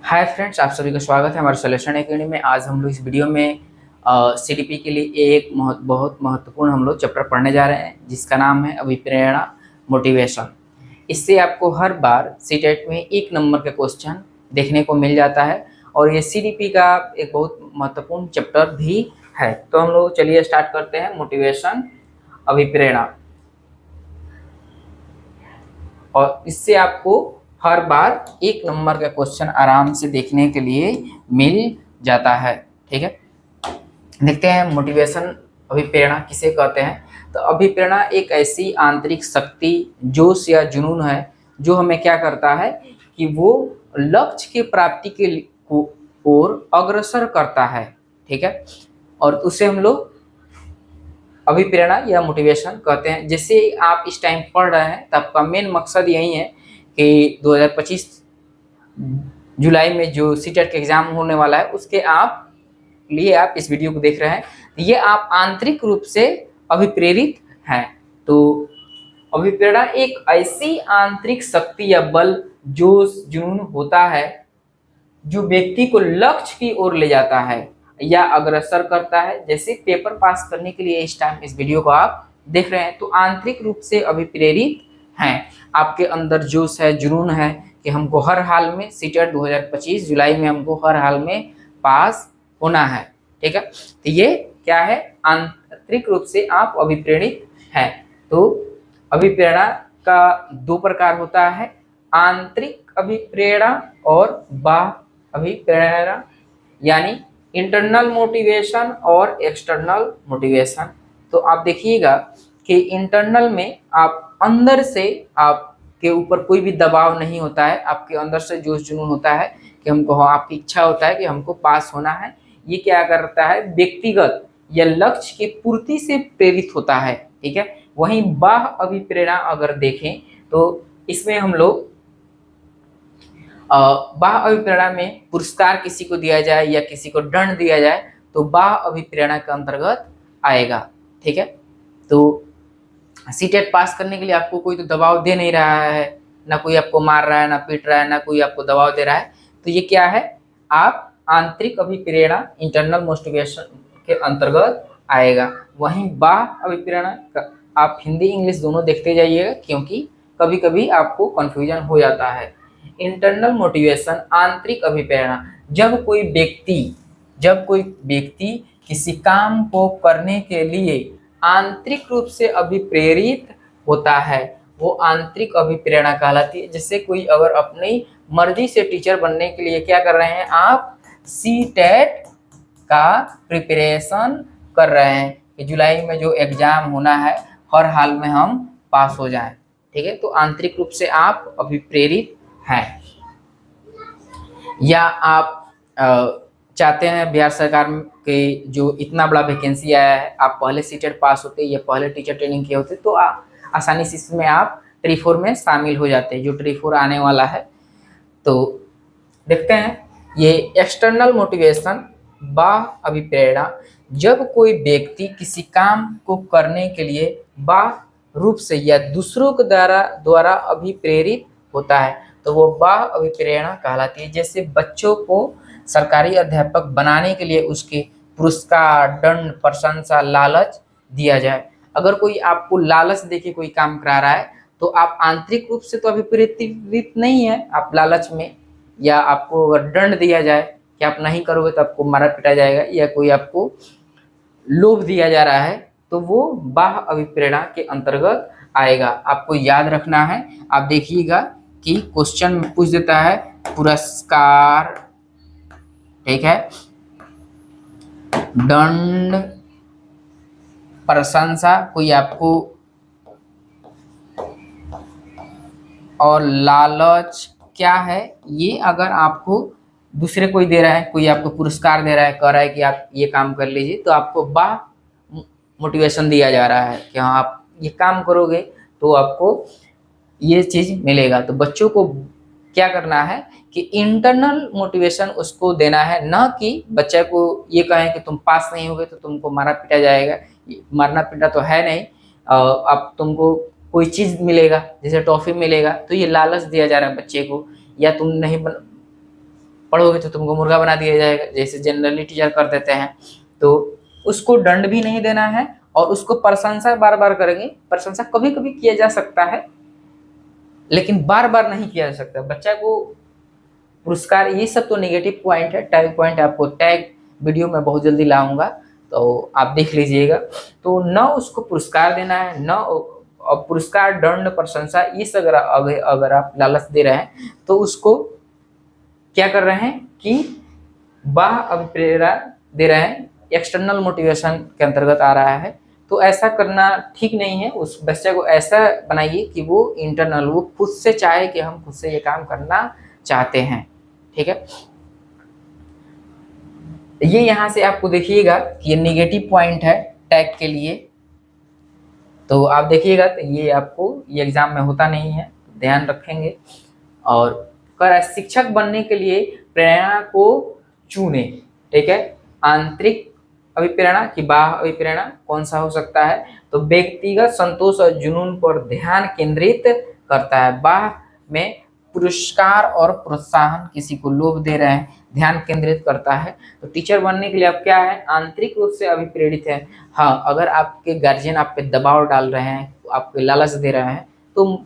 Hi friends, आप सभी का स्वागत है हमारे सॉल्यूशन एकेडमी में। आज हम लोग इस वीडियो में सीडीपी के लिए एक बहुत महत्वपूर्ण हम लोग चैप्टर पढ़ने जा रहे हैं, जिसका नाम है अभिप्रेरणा, मोटिवेशन। इससे आपको हर बार सीटेट में 1 नंबर का क्वेश्चन देखने को मिल जाता है और ये सीडीपी का एक बहुत महत्वपूर्ण चैप्टर भी है। तो हम लोग चलिए स्टार्ट करते हैं। मोटिवेशन, अभिप्रेरणा, और इससे आपको हर बार 1 नंबर का क्वेश्चन आराम से देखने के लिए मिल जाता है। ठीक है, देखते हैं मोटिवेशन, अभिप्रेरणा किसे कहते हैं। तो अभिप्रेरणा एक ऐसी आंतरिक शक्ति, जोश या जुनून है जो हमें क्या करता है कि वो लक्ष्य की प्राप्ति के ओर अग्रसर करता है। ठीक है, और उसे हम लोग अभिप्रेरणा या मोटिवेशन कहते हैं। जैसे आप इस टाइम पढ़ रहे हैं तो आपका मेन मकसद यही है कि 2025 जुलाई में जो सीटेट का एग्जाम होने वाला है उसके आप इस वीडियो को देख रहे हैं। ये आप आंतरिक रूप से अभिप्रेरित हैं। तो अभिप्रेरणा एक ऐसी आंतरिक शक्ति या बल, जोश, जुनून होता है जो व्यक्ति को लक्ष्य की ओर ले जाता है या अग्रसर करता है। जैसे पेपर पास करने के लिए इस टाइम इस वीडियो को आप देख रहे हैं तो आंतरिक रूप से अभिप्रेरित हैं। आपके अंदर जोश है, जुनून है कि हमको हर हाल में सीटेट 2025 जुलाई में हमको हर हाल में पास होना है। ठीक है, तो ये क्या है, आंतरिक रूप से आप अभिप्रेरित हैं। तो अभिप्रेरणा का 2 प्रकार होता है, आंतरिक अभिप्रेरणा और बाह्य अभिप्रेरणा, यानी इंटरनल मोटिवेशन और एक्सटर्नल मोटिवेशन। तो आप देखिएगा कि इंटरनल में आप अंदर से, आपके ऊपर कोई भी दबाव नहीं होता है, आपके अंदर से जोश जुनून होता है कि हमको, आपकी इच्छा होता है कि हमको पास होना है। ये क्या करता है, व्यक्तिगत या लक्ष्य की पूर्ति से प्रेरित होता है। ठीक है, वहीं बाह्य अभिप्रेरणा अगर देखें तो इसमें हम लोग बाह्य अभिप्रेरणा में पुरस्कार किसी को दिया जाए या किसी को दंड दिया जाए तो बाह्य अभिप्रेरणा के अंतर्गत आएगा। ठीक है, तो सीटेट पास करने के लिए आपको कोई तो दबाव दे नहीं रहा है, ना कोई आपको मार रहा है, ना पीट रहा है, ना कोई आपको दबाव दे रहा है, तो ये क्या है, आप आंतरिक अभिप्रेरणा, इंटरनल मोटिवेशन के अंतर्गत आएगा। वहीं बाह्य अभिप्रेरणा आप हिंदी इंग्लिश दोनों देखते जाइएगा, क्योंकि कभी कभी आपको कंफ्यूजन हो जाता है। इंटरनल मोटिवेशन, आंतरिक अभिप्रेरणा, जब कोई व्यक्ति किसी काम को करने के लिए आंतरिक रूप से अभिप्रेरित होता है, वो आंतरिक अभिप्रेरणा कहलाती है। जैसे कोई अगर अपनी मर्जी से टीचर बनने के लिए क्या कर रहे हैं, आप सीटेट का प्रिपरेशन कर रहे हैं कि जुलाई में जो एग्जाम होना है हर हाल में हम पास हो जाएं। ठीक है, तो आंतरिक रूप से आप अभिप्रेरित हैं। या आप चाहते हैं बिहार सरकार के जो इतना बड़ा वैकेंसी आया है, आप पहले सीटेट पास होते या पहले टीचर ट्रेनिंग किए होते तो आसानी से इसमें आप ट्री4 में शामिल हो जाते हैं, जो ट्री4 आने वाला है। तो देखते हैं ये एक्सटर्नल मोटिवेशन, बाह्य अभिप्रेरणा, जब कोई व्यक्ति किसी काम को करने के लिए बाह्य रूप से या दूसरों के द्वारा अभिप्रेरित होता है तो वो बाह्य अभिप्रेरणा कहलाती है। जैसे बच्चों को सरकारी अध्यापक बनाने के लिए उसके पुरस्कार, दंड, प्रशंसा, लालच दिया जाए। अगर कोई आपको लालच देके कोई काम करा रहा है तो आप आंतरिक रूप से तो अभिप्रेरित नहीं है, आप लालच में, या आपको अगर दंड दिया जाए कि आप नहीं करोगे तो आपको मारा पीटा जाएगा, या कोई आपको लोभ दिया जा रहा है, तो वो बाह्य अभिप्रेरणा के अंतर्गत आएगा। आपको याद रखना है। आप देखिएगा कि क्वेश्चन में पूछ देता है पुरस्कार, ठीक है, दंड, प्रशंसा, कोई आपको, और लालच क्या है। ये अगर आपको दूसरे कोई दे रहा है, कोई आपको पुरस्कार दे रहा है, कह रहा है कि आप ये काम कर लीजिए, तो आपको बाह्य मोटिवेशन दिया जा रहा है कि हाँ आप ये काम करोगे तो आपको ये चीज़ मिलेगा। तो बच्चों को क्या करना है कि इंटरनल मोटिवेशन उसको देना है, ना कि बच्चे को ये कहें कि तुम पास नहीं होगे तो तुमको मारा पीटा जाएगा। मारना पीटा तो है नहीं, अब तुमको कोई चीज़ मिलेगा, जैसे टॉफ़ी मिलेगा, तो ये लालच दिया जा रहा है बच्चे को, या तुम नहीं पढ़ोगे तो तुमको मुर्गा बना दिया जाएगा, जैसे जनरली टीचर कर देते हैं। तो उसको दंड भी नहीं देना है और उसको प्रशंसा बार बार करेंगे। प्रशंसा कभी कभी किया जा सकता है लेकिन बार बार नहीं किया जा सकता। बच्चा को पुरस्कार, ये सब तो नेगेटिव पॉइंट है। टैग पॉइंट आपको टैग वीडियो में बहुत जल्दी लाऊंगा, तो आप देख लीजिएगा। तो न उसको पुरस्कार देना है, न पुरस्कार, दंड, प्रशंसा, ये सब अगर आप लालच दे रहे हैं तो उसको क्या कर रहे हैं कि बाह्य अभिप्रेरणा दे रहे हैं, एक्सटर्नल मोटिवेशन के अंतर्गत आ रहा है। तो ऐसा करना ठीक नहीं है। उस बच्चे को ऐसा बनाइए कि वो इंटरनल, वो खुद से चाहे कि हम खुद से ये काम करना चाहते हैं। ठीक है, ये यहाँ से आपको देखिएगा कि ये नेगेटिव पॉइंट है टैग के लिए। तो आप देखिएगा तो ये आपको ये एग्जाम में होता नहीं है, ध्यान रखेंगे। और कर शिक्षक बनने के लिए प्रेरणा को चुने। ठीक है, आंतरिक अभिप्रेरणा की बाह्य अभिप्रेरणा कौन सा हो सकता है? तो व्यक्तिगत संतोष और जुनून पर ध्यान केंद्रित करता है। बाह्य में पुरस्कार और प्रोत्साहन, किसी को लोभ दे रहे हैं, ध्यान केंद्रित करता है। तो टीचर बनने के लिए आप क्या है? आंतरिक रूप से अभिप्रेरित है। हाँ, अगर आपके गार्जियन आप पे दबाव डाल रहे हैं, आपको लालच दे रहे हैं, तो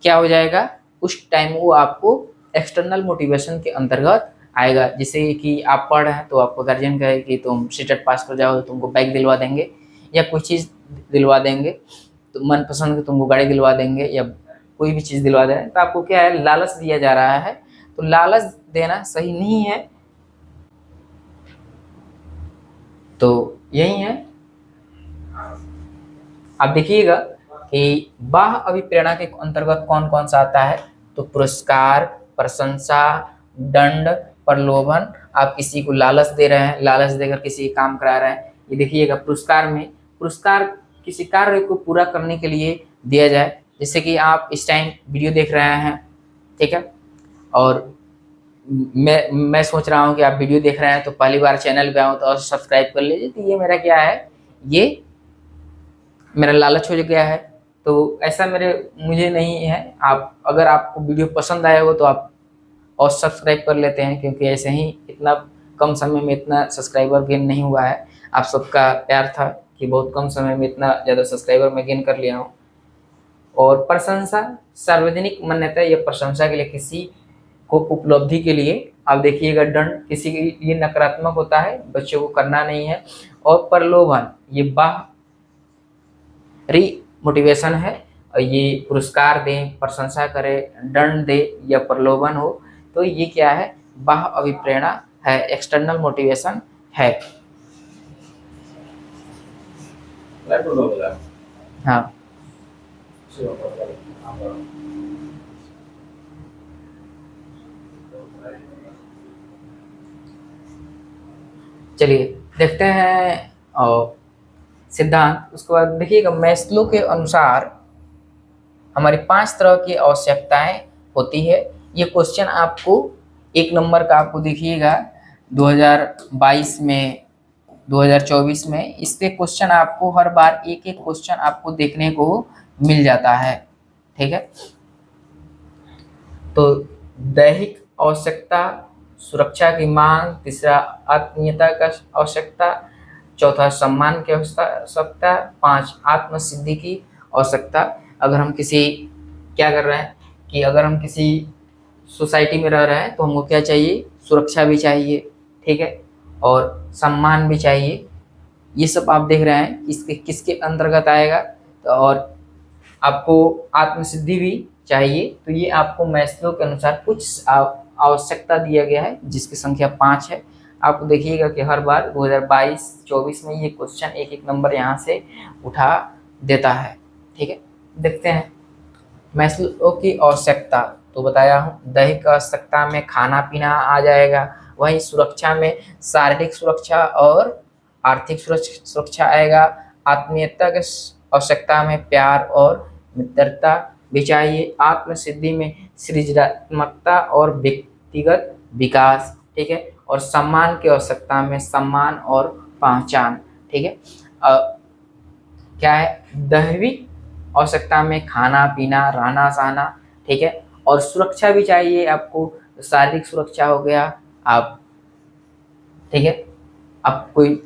क्या हो जाएगा? उस टाइम वो आपको एक्सटर्नल मोटिवेशन के अंतर्गत आएगा। जैसे कि आप पढ़ रहे हैं तो आपको गार्जियन कहे कि तुम सीटेट पास कर जाओ तो तुमको बाइक दिलवा देंगे या कोई चीज़ दिलवा देंगे, तो मनपसंद की तुमको गाड़ी दिलवा देंगे या कोई भी चीज़ दिलवा दें, तो आपको क्या है? लालच दिया जा रहा है। तो लालच देना सही नहीं है। तो यही है, आप देखिएगा कि बाह्य अभिप्रेरणा के अंतर्गत कौन कौन सा आता है। तो पुरस्कार, प्रशंसा, दंड, प्रलोभन। आप किसी को लालच दे रहे हैं, लालच देकर किसी काम करा रहे हैं। ये देखिएगा, पुरस्कार में, पुरस्कार किसी कार्य को पूरा करने के लिए दिया जाए। जैसे कि आप इस टाइम वीडियो देख रहे हैं, ठीक है, और मैं सोच रहा हूँ कि आप वीडियो देख रहे हैं तो पहली बार चैनल पे आऊँ तो सब्सक्राइब कर लीजिए। तो ये मेरा क्या है? ये मेरा लालच हो गया है। तो ऐसा मुझे नहीं है। आप अगर आपको वीडियो पसंद आया हो तो आप और सब्सक्राइब कर लेते हैं, क्योंकि ऐसे ही इतना कम समय में इतना सब्सक्राइबर गेन नहीं हुआ है। आप सबका प्यार था कि बहुत कम समय में इतना ज़्यादा सब्सक्राइबर मैं गेन कर लिया हूँ। और प्रशंसा, सार्वजनिक मान्यता या प्रशंसा के लिए, किसी को उपलब्धि के लिए। आप देखिएगा, दंड किसी के लिए नकारात्मक होता है, बच्चों को करना नहीं है। और प्रलोभन, ये बाहरी मोटिवेशन है, और ये पुरस्कार दें, प्रशंसा करें, दंड दे या प्रलोभन हो, तो ये क्या है? बाह्य अभिप्रेरणा है, एक्सटर्नल मोटिवेशन है। हाँ, चलिए देखते हैं और सिद्धांत। उसके बाद देखिएगा, मैस्लो के अनुसार हमारी 5 तरह की आवश्यकताएं होती है। ये क्वेश्चन आपको 1 नंबर का आपको देखिएगा 2022 में, 2024 में, इसके क्वेश्चन आपको हर बार एक एक क्वेश्चन आपको देखने को मिल जाता है। ठीक है, तो दैहिक आवश्यकता, सुरक्षा की मांग, तीसरा आत्मीयता का आवश्यकता, चौथा सम्मान की आवश्यकता, 5 आत्म सिद्धि की आवश्यकता। अगर हम किसी क्या कर रहे हैं कि अगर हम किसी सोसाइटी में रह रहे हैं तो हमको क्या चाहिए? सुरक्षा भी चाहिए, ठीक है, और सम्मान भी चाहिए। ये सब आप देख रहे हैं इसके किसके अंतर्गत आएगा। तो और आपको आत्मसिद्धि भी चाहिए। तो ये आपको मैस्लो के अनुसार कुछ आवश्यकता दिया गया है, जिसकी संख्या 5 है। आप देखिएगा कि हर बार 2022-24 में ये क्वेश्चन एक एक नंबर यहाँ से उठा देता है। ठीक है, देखते हैं मैस्लो की आवश्यकता। तो बताया हूँ, दैहिक आवश्यकता में खाना पीना आ जाएगा, वहीं सुरक्षा में शारीरिक सुरक्षा और आर्थिक सुरक्षा आएगा। आत्मीयता के आवश्यकता में प्यार और मित्रता भी चाहिए। आत्म सिद्धि में सृजनात्मकता और व्यक्तिगत विकास, ठीक है, और सम्मान की आवश्यकता में सम्मान और पहचान। ठीक है, क्या है? दैहिक आवश्यकता में खाना पीना, रहना सहना, ठीक है, और सुरक्षा भी चाहिए आपको। शारीरिक सुरक्षा हो गया, आप, ठीक है, आप कोई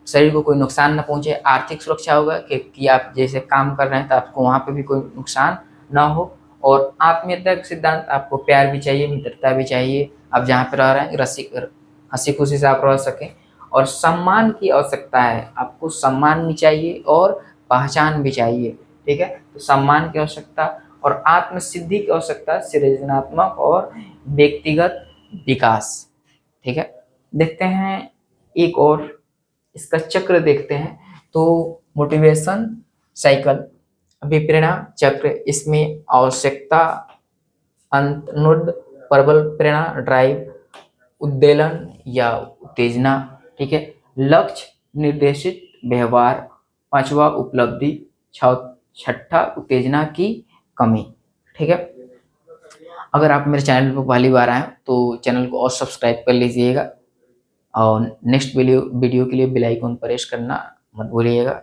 शरीर को कोई नुकसान न पहुंचे। आर्थिक सुरक्षा होगा कि आप जैसे काम कर रहे हैं तो आपको वहाँ पे भी कोई नुकसान ना हो। और आत्मीयता का सिद्धांत, आपको प्यार भी चाहिए, मित्रता भी चाहिए, आप जहाँ पे रह रहे हैं हंसी खुशी से आप रह सकें। और सम्मान की आवश्यकता है, आपको सम्मान भी चाहिए और पहचान भी चाहिए, ठीक है। तो सम्मान की आवश्यकता और आत्म सिद्धि की आवश्यकता, सृजनात्मक और व्यक्तिगत विकास, ठीक है। देखते हैं एक और इसका चक्र देखते हैं। तो मोटिवेशन साइकिल, अभिप्रेरणा चक्र, इसमें आवश्यकता, अंतर्नुद, प्रबल प्रेरणा, ड्राइव, उद्वेलन या उत्तेजना, ठीक है। लक्ष्य निर्देशित व्यवहार, पांचवा उपलब्धि, छठा उत्तेजना की कमी, ठीक है। अगर आप मेरे चैनल पर पहली बार आए तो चैनल को और सब्सक्राइब कर लीजिएगा और नेक्स्ट वीडियो के लिए बेल आइकन प्रेस करना मत भूलिएगा।